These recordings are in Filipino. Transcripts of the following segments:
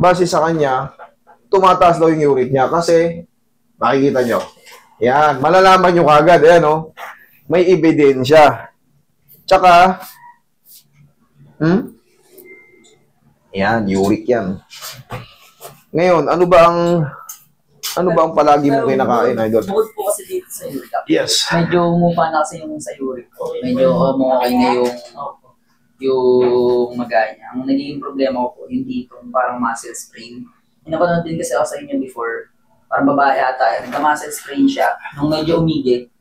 base sa kanya, tumataas daw yung uric niya kasi, makikita nyo, yan, malalaman nyo kagad, ayan, oh, may ebidensya. Tsaka, yan, uric yan. Ngayon, ano ba ang palagi mong kinakain, idol? Bukod po kasi dito sa uric. Yes. Medyo umupa na kasi yung sa uric ko. Medyo okay na yung maganya. Ang naging problema ko po, yung dito, parang muscle sprain. Pinapanood din kasi ako sa inyo before, parang babae ata, nagka-muscle sprain siya. Nung medyo umigit,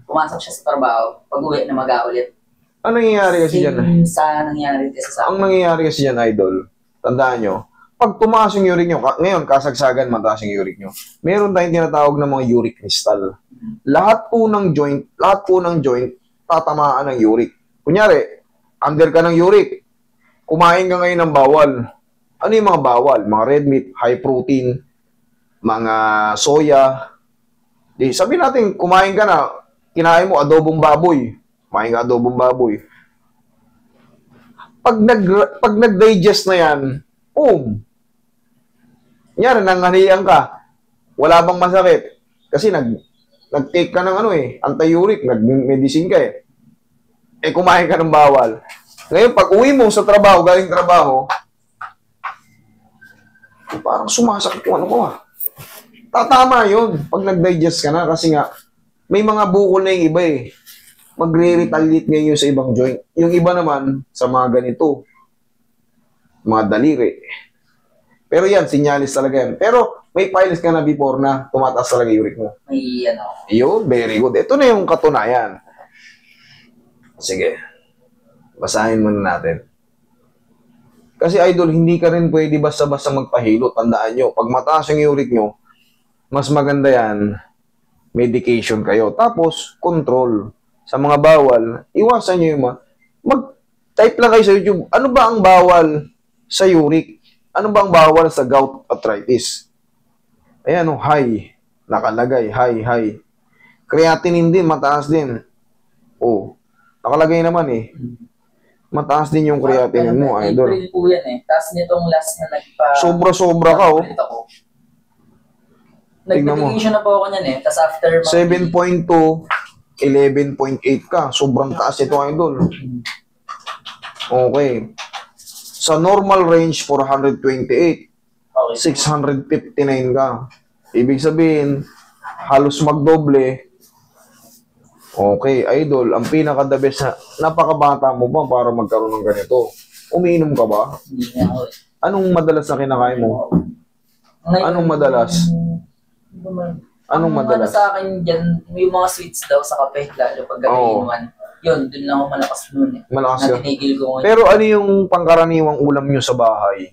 pumasok siya sa trabaho, pag-uwi na mag-aulit. Ang nangyayari kasi dyan? Sa nangyayari kasi sa Ang nangyayari kasi dyan, idol, tandaan nyo, pag tumaas yung uric nyo, ngayon, kasagsagan, mataas yung uric nyo, meron tayong tinatawag ng mga uric crystal. Lahat po ng joint, tatamaan ng uric. Kunyari, under ka ng uric, kumain ka ngayon ng bawal. Ano yung mga bawal? Mga red meat, high protein, mga soya. Di, sabihin natin, kumain ka na, kinain mo adobong baboy. Kumain ka adobong baboy. Pag nag-digest na yan, Kunyari, nanghanian ka, wala bang masakit? Kasi nag-take ka ng anti-uric, nag-medicine ka kumain ka ng bawal. Ngayon, pag uwi mo sa trabaho, galing trabaho, parang sumasakit kung Tatama yun pag nag-digest ka na kasi nga, may mga bukol na yung iba Magre-retaliate ngayon sa ibang joint. Yung iba naman, sa mga ganito, mga daliri. Pero yan, sinyalis talaga yan. Pero may files ka na before na tumataas talaga yung uric mo. may Yun, very good. Ito na yung katunayan. Sige. Basahin muna natin. Kasi idol, hindi ka rin pwede basta-basta magpahilo. Tandaan nyo, pag mataas yung uric nyo, mas maganda yan, medication kayo. Tapos, control. Sa mga bawal, iwasan nyo yung mag-type lang kayo sa YouTube, ano ba ang bawal sa uric? Ano bang bawal sa gout arthritis? Ayan, high. Nakalagay, high. Creatinine din, mataas din. Nakalagay naman Mataas din yung creatinine mo, idol. April po yan Tapos nitong last na Sobra-sobra ka, Nag-medication na po ako niyan Tapos after 7.2, 11.8 ka. Sobrang taas ito, idol. Okay. Sa normal range, 428. 659 ka. Ibig sabihin, halos magdoble. Okay, idol, ang pinaka-the best napakabata mo ba para magkaroon ng ganito? Umiinom ka ba? Hindi na ako Anong madalas na kinakain mo? Anong madalas? Anong madalas? Sa akin dyan, may mga sweets daw sa kape, lalo pag inuman. Yun, dun lang ako malakas nun Malakas yun. Natinigil ko ngayon. Pero ano yung pangkaraniwang ulam nyo sa bahay?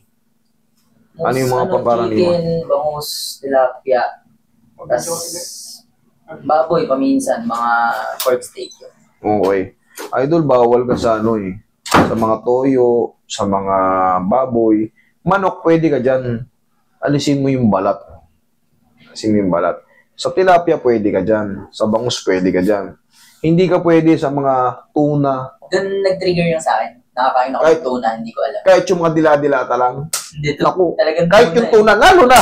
Ano yung mga pangkaraniwang? Chicken, bangus, tilapia, tas baboy paminsan, mga pork steak. Okay. Idol, bawal ka sa sa mga toyo, sa mga baboy. Manok, pwede ka dyan. Alisin mo yung balat. Sa tilapia, pwede ka dyan. Sa bangus, pwede ka dyan. Hindi ka pwede sa mga tuna. Doon nag-trigger yung sa akin. Nakakain ako ng tuna, hindi ko alam. Kahit yung mga dila-dilata lang. Dito, Naku, talagang kahit yung tuna, lalo na.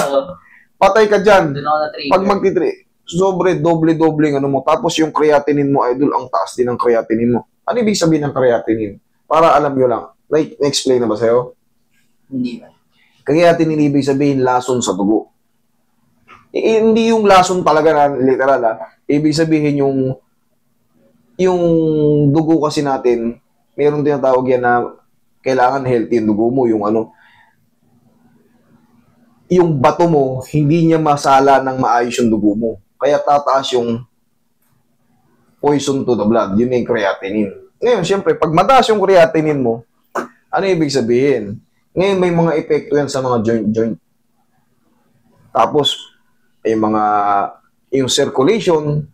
Patay ka dyan. Doon ako na-trigger. Pag doble-doble mo. Tapos yung creatinine mo, idol, ang taas din ng creatinine mo. Ano ibig sabihin ng creatinine? Para alam nyo lang. Like, na-explain na ba sa'yo? Hindi ba? Creatinine ibig sabihin lason sa dugo. Hindi yung lason talaga na literal Ibig sabihin yung dugo kasi natin, mayroon tinatawag yan na kailangan healthy yung dugo mo, yung bato mo, hindi niya masala ng maayos yung dugo mo. Kaya tataas yung poison to the blood. Yun yung creatinine. Ngayon, siyempre, pag mataas yung creatinine mo, ano ibig sabihin? Ngayon, may mga epekto yan sa mga joint. Tapos, yung circulation,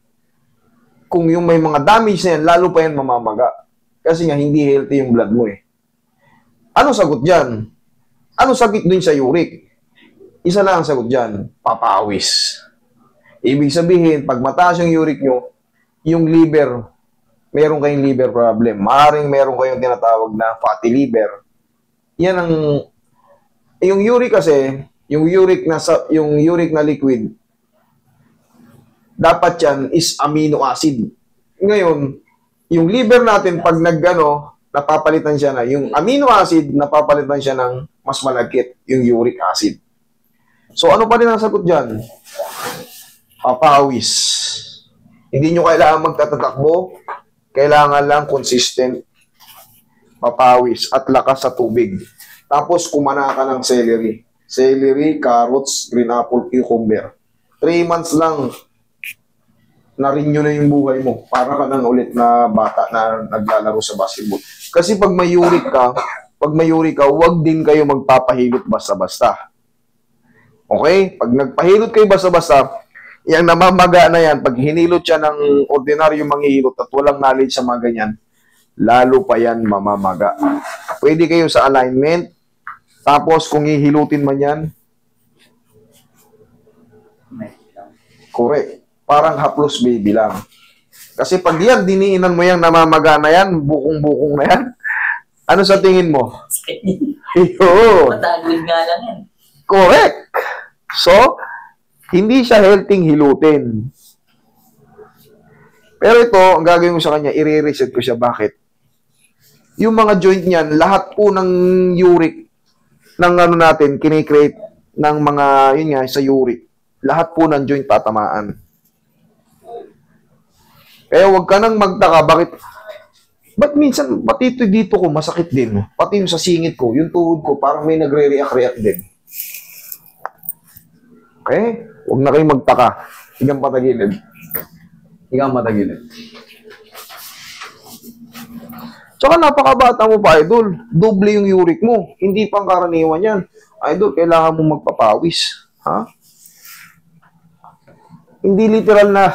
kung yung may mga damage na yan, lalo pa yan mamamaga. Kasi nga, hindi healthy yung blood mo Ano sagot dyan? Ano sakit dun sa uric? Isa lang ang sagot dyan, papawis. Ibig sabihin, pag mataas yung uric nyo, yung liver, meron kayong liver problem. Maaaring meron kayong tinatawag na fatty liver. Yan ang Yung uric kasi, yung uric na liquid, dapat yan is amino acid. Ngayon, yung liver natin, pag napapalitan siya na, yung amino acid, napapalitan siya ng mas malagkit, yung uric acid. So, ano pa rin ang sagot dyan? Papawis. Hindi nyo kailangan magtatatakbo, kailangan lang consistent, papawis, at lakas sa tubig. Tapos, kumana ka ng celery. Celery, carrots, green apple, cucumber. 3 months lang, na-renew na yung buhay mo. Para ka nang ulit na bata na naglalaro sa basketball. Kasi pag may uric ka, huwag din kayo magpapahilot basta-basta. Okay? Pag nagpahilot kayo basta-basta, yung namamaga na yan, pag hinilot siya ng ordinaryong manghihilot at walang knowledge sa mga ganyan, lalo pa yan mamamaga. Pwede kayo sa alignment, tapos kung hihilutin man yan, correct. Parang haplos baby lang. Kasi pag yan, diniinan mo yung namamaga na yan, bukong-bukong na yan, ano sa tingin mo? Oo. Matagod nga lang yan. Correct. So, hindi siya healthy hilutin. Pero ito, ang gagawin mo sa kanya, i-reset ko siya. Bakit? Yung mga joint niyan, lahat po ng uric, ng natin, kinikreate ng mga, yun nga, sa uric, lahat po ng joint tatamaan. Kaya huwag ka nang magtaka, ba't minsan, pati ito dito ko, masakit din. Pati yung sa singit ko, yung tuhod ko, parang may nagre-react din. Okay? Huwag na kayong magtaka. Higang patagilid. Higang patagilid. Tsaka napakabata mo pa, idol. Doble yung uric mo. Hindi pang karaniwan yan. Idol, kailangan mo magpapawis. Ha? Hindi literal na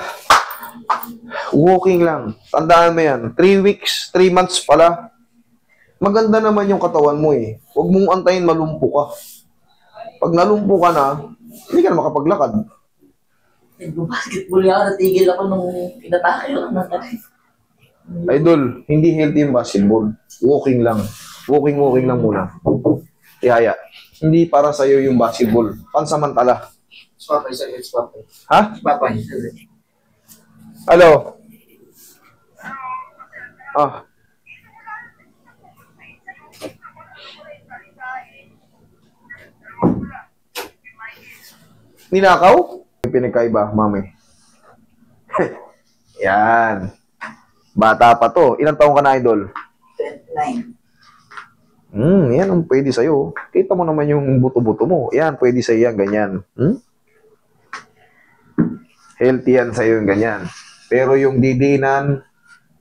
walking lang. Tandaan mo yan. 3 weeks, 3 months pala. Maganda naman yung katawan mo eh. Huwag mong antayin malumpo ka. Pag nalumpo ka na, hindi ka na makapaglakad. Nag-basketball nga, natigil ako nung pinatake ako ng Idol, hindi healthy yung basketball. Walking lang. Walking lang muna. Ihaya. Hindi para sa'yo yung basketball. Pansamantala. Spapay, sir. Spapay. Ha? Spapay. Hello? Ah. Ninakaw? May pinagkaiba, mami. Yan. Bata pa to. Ilang taong ka na, idol? 29. Yan ang pwede sa'yo. Kita mo naman yung buto-buto mo. Yan, pwede sa'yo yan, ganyan. Healthy yan sa'yo yung ganyan. Pero yung didinan,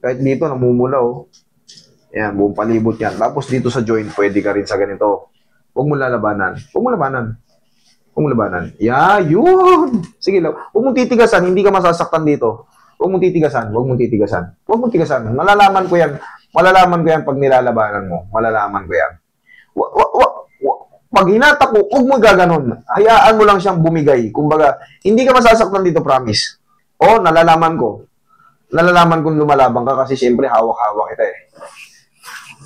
kahit dito, namumula, oh. Yan, buong palibot yan. Tapos dito sa joint, pwede ka rin sa ganito. Huwag mo lalabanan. Huwag mo labanan. Huwag mo labanan. Yeah, yun! Sige lang. Huwag mong titigasan, hindi ka masasaktan dito. Huwag mong titigasan, huwag mong titigasan. Huwag mong titigasan. Malalaman ko yan. Malalaman ko yan pag nilalabanan mo. Malalaman ko yan. Pag hinatak mo, huwag mo gaganon. Hayaan mo lang siyang bumigay. Kumbaga, hindi ka masasaktan dito, promise. O, nalalaman ko. Nalalaman kung lumalabang ka kasi siyempre hawak-hawak kita eh.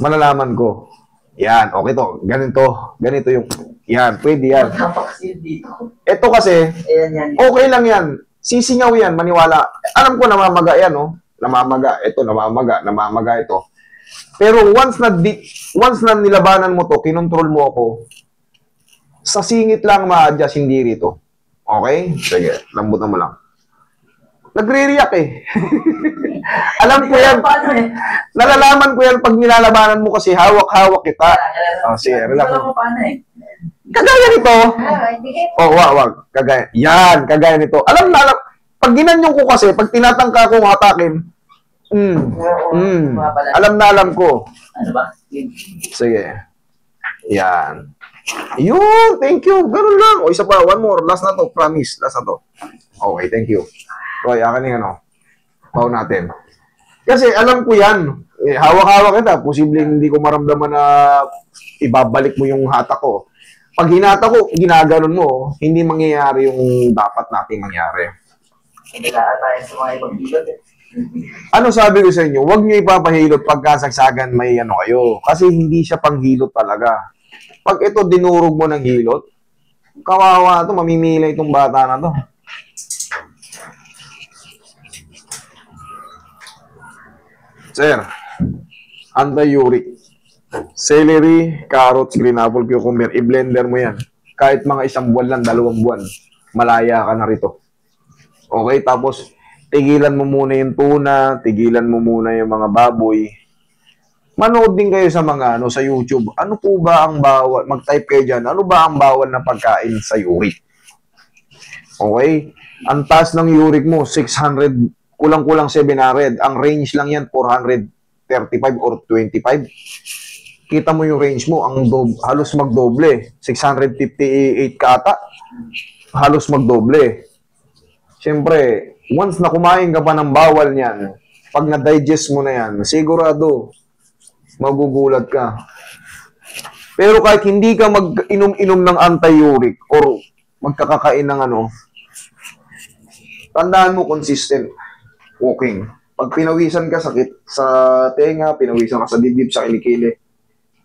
Malalaman ko. Yan, okay to. Ganito yung, yan, pwede yan. Magkapaksin dito. Ito kasi, Ayan, yan. okay lang yan. Sisingaw yan, maniwala. Alam ko namamaga yan, no? Namamaga. Ito, namamaga ito. Pero once na nilabanan mo to, kinontrol mo ako, sa singit lang ma-adjust, hindi rito. Okay? Sige, lambutan mo lang. Nagre-react eh. Alam ko yan. Nalalaman ko yan pag nilalabanan mo kasi hawak-hawak kita. Oh, sige, relax. Alam mo paano eh. Kagaya nito. Oh, wag. Kagaya. Yan, kagaya nito. Alam. Pag ginanyon ko kasi, pag tinatangka ko hatakin, alam ko. Ano ba? Sige. Yan. Yun, thank you. Ganun lang. O, isa pa, one more. Last na to, promise. Last na to. Okay, thank you. Roy, akin yung baw natin. Kasi alam ko yan. Hawak-hawak kita. Posibleng hindi ko maramdaman na ibabalik mo yung hatak ko. Pag hinata ko, ginaganon mo, hindi mangyayari yung dapat nating mangyari. Hindi ka tayo sa mga ibang bilog eh. Ano sabi ko sa inyo? Huwag nyo ipapahilot pagkasagsagan may kayo. Kasi hindi siya panghilot talaga. Pag ito dinurog mo ng hilot, kawawa to, mamimilay itong bata na to. Sir, anti-uric. Celery, carrots, green apple, cucumber, i-blender mo yan. Kahit mga 1 buwan lang, 2 buwan, malaya ka na rito. Okay, tapos tigilan mo muna yung tuna, tigilan mo muna yung mga baboy. Manood din kayo sa mga sa YouTube. Ano po ba ang bawal? Mag-type kayo dyan. Ano ba ang bawal na pagkain sa uric? Okay? Ang taas ng uric mo, 600, kulang-kulang 700. Ang range lang yan, 435 or 25. Kita mo yung range mo, halos magdoble. 658 ka ata. Halos magdoble. Siyempre, once na kumain ka pa ng bawal niyan, pag na-digest mo na yan, sigurado, magugulat ka. Pero kahit hindi ka mag-inom-inom ng anti-uric or magkakakain ng tandaan mo consistent walking. Pag pinawisan ka sakit sa tenga, pinawisan ka sa dibdib, sa kilikili,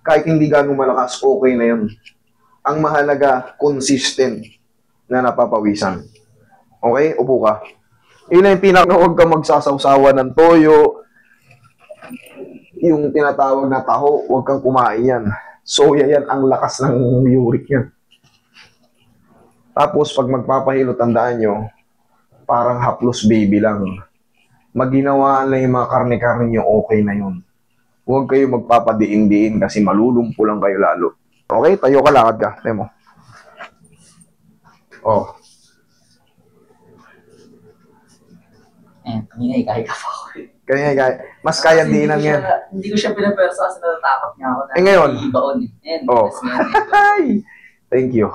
kahit hindi gano'ng malakas, okay na yun. Ang mahalaga, consistent na napapawisan. Okay? Upo ka. Yun na yung huwag ka magsasawsawa ng toyo, yung tinatawag na taho, huwag kang kumain yan. Soya yan, ang lakas ng uric yan. Tapos, pag magpapahilo, tandaan nyo, parang haplos baby lang. Maginawaan lang yung mga karne-karne nyo, okay na yun. Huwag kayo magpapadiin-diin kasi malulumpo lang kayo lalo. Okay? Tayo ka, lakad ka. Tayo mo. Oh. Kanina ikahiga pa ako. Mas kaya diinan yan. Hindi ko siya pinapersa kasi natatakot niya ako na ngayon? ibaon. Oh. Thank you.